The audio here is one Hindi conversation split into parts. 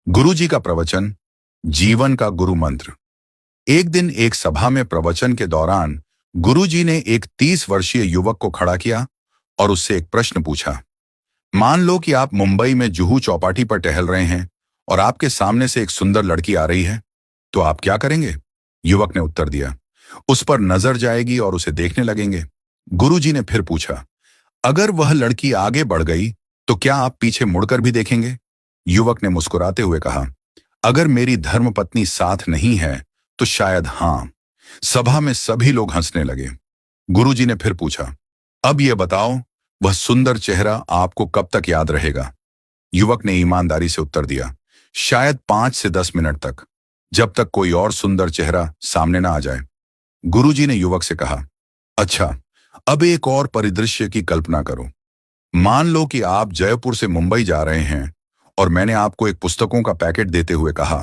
गुरु जी का प्रवचन, जीवन का गुरु मंत्र। एक दिन एक सभा में प्रवचन के दौरान गुरु जी ने एक 30 वर्षीय युवक को खड़ा किया और उससे एक प्रश्न पूछा। मान लो कि आप मुंबई में जुहू चौपाटी पर टहल रहे हैं और आपके सामने से एक सुंदर लड़की आ रही है, तो आप क्या करेंगे? युवक ने उत्तर दिया, उस पर नजर जाएगी और उसे देखने लगेंगे। गुरु जी ने फिर पूछा, अगर वह लड़की आगे बढ़ गई तो क्या आप पीछे मुड़कर भी देखेंगे? युवक ने मुस्कुराते हुए कहा, अगर मेरी धर्मपत्नी साथ नहीं है तो शायद हां। सभा में सभी लोग हंसने लगे। गुरुजी ने फिर पूछा, अब यह बताओ, वह सुंदर चेहरा आपको कब तक याद रहेगा? युवक ने ईमानदारी से उत्तर दिया, शायद 5 से 10 मिनट तक, जब तक कोई और सुंदर चेहरा सामने ना आ जाए। गुरुजी ने युवक से कहा, अच्छा, अब एक और परिदृश्य की कल्पना करो। मान लो कि आप जयपुर से मुंबई जा रहे हैं और मैंने आपको एक पुस्तकों का पैकेट देते हुए कहा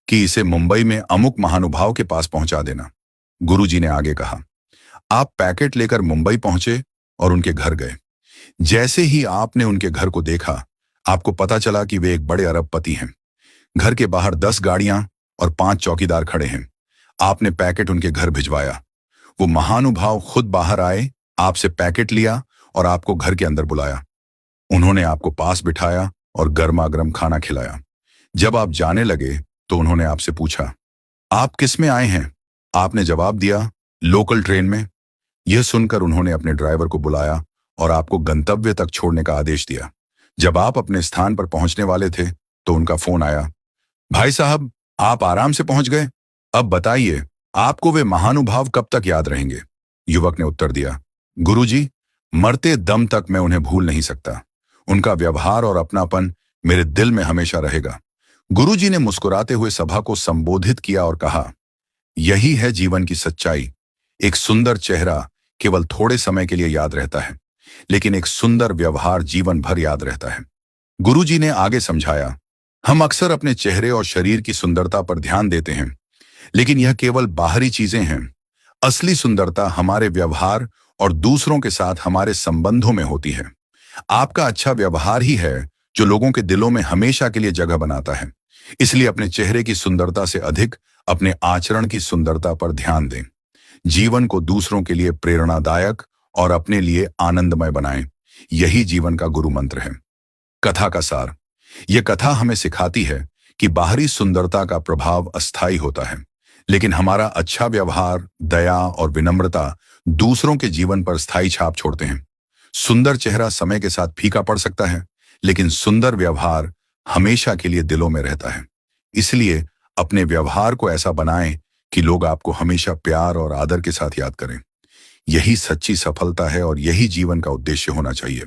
कि इसे मुंबई में अमुक महानुभाव के पास पहुंचा देना। गुरुजी ने आगे कहा, आप पैकेट लेकर मुंबई पहुंचे और उनके घर गए। जैसे ही आपने उनके घर को देखा, आपको पता चला कि वे एक बड़े अरबपति हैं। घर के बाहर 10 गाड़ियां और 5 चौकीदार खड़े हैं। आपने पैकेट उनके घर भिजवाया। वो महानुभाव खुद बाहर आए, आपसे पैकेट लिया और आपको घर के अंदर बुलाया। उन्होंने आपको पास बिठाया और गर्मा गर्म खाना खिलाया। जब आप जाने लगे तो उन्होंने आपसे पूछा, आप किस में आए हैं? आपने जवाब दिया, लोकल ट्रेन में। यह सुनकर उन्होंने अपने ड्राइवर को बुलाया और आपको गंतव्य तक छोड़ने का आदेश दिया। जब आप अपने स्थान पर पहुंचने वाले थे तो उनका फोन आया, भाई साहब, आप आराम से पहुंच गए। अब बताइए, आपको वे महानुभाव कब तक याद रहेंगे? युवक ने उत्तर दिया, गुरुजी, मरते दम तक मैं उन्हें भूल नहीं सकता। उनका व्यवहार और अपनापन मेरे दिल में हमेशा रहेगा। गुरुजी ने मुस्कुराते हुए सभा को संबोधित किया और कहा, यही है जीवन की सच्चाई। एक सुंदर चेहरा केवल थोड़े समय के लिए याद रहता है, लेकिन एक सुंदर व्यवहार जीवन भर याद रहता है। गुरुजी ने आगे समझाया, हम अक्सर अपने चेहरे और शरीर की सुंदरता पर ध्यान देते हैं, लेकिन यह केवल बाहरी चीजें हैं। असली सुंदरता हमारे व्यवहार और दूसरों के साथ हमारे संबंधों में होती है। आपका अच्छा व्यवहार ही है जो लोगों के दिलों में हमेशा के लिए जगह बनाता है। इसलिए अपने चेहरे की सुंदरता से अधिक अपने आचरण की सुंदरता पर ध्यान दें। जीवन को दूसरों के लिए प्रेरणादायक और अपने लिए आनंदमय बनाएं। यही जीवन का गुरु मंत्र है। कथा का सार। यह कथा हमें सिखाती है कि बाहरी सुंदरता का प्रभाव अस्थायी होता है, लेकिन हमारा अच्छा व्यवहार, दया और विनम्रता दूसरों के जीवन पर स्थायी छाप छोड़ते हैं। सुंदर चेहरा समय के साथ फीका पड़ सकता है, लेकिन सुंदर व्यवहार हमेशा के लिए दिलों में रहता है। इसलिए अपने व्यवहार को ऐसा बनाएं कि लोग आपको हमेशा प्यार और आदर के साथ याद करें। यही सच्ची सफलता है और यही जीवन का उद्देश्य होना चाहिए।